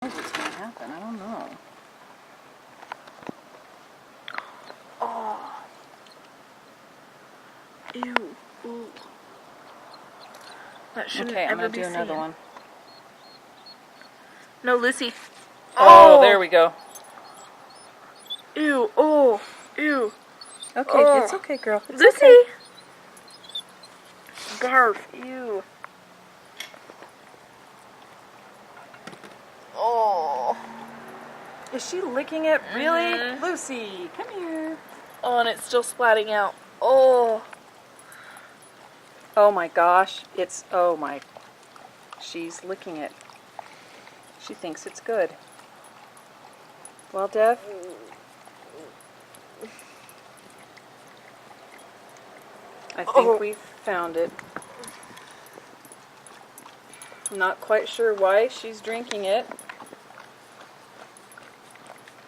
knows what's going to happen. I don't know. Oh. Ew. Ooh. That shouldn't Okay, I'm ever going be to do another seen. one. No, Lucy. Oh, there we go. Ew. Oh. Ew. Okay, Oh. it's okay, girl. It's Lucy. okay. Barf. Ew. Oh. Is she licking it? Really? Mhm. Lucy, come here. Oh, and it's still splatting out. Oh. Oh my gosh. Oh my. She's licking it. She thinks it's good. Well, Dev? I think we've found it. I'm not quite sure why she's drinking it.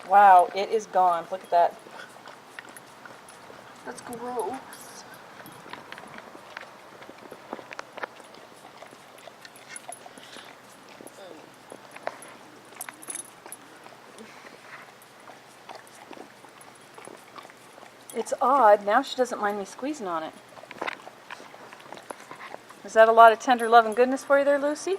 Wow, it is gone. Look at that. That's gross. It's odd. Now she doesn't mind me squeezing on it. Is that a lot of tender love and goodness for you there, Lucy?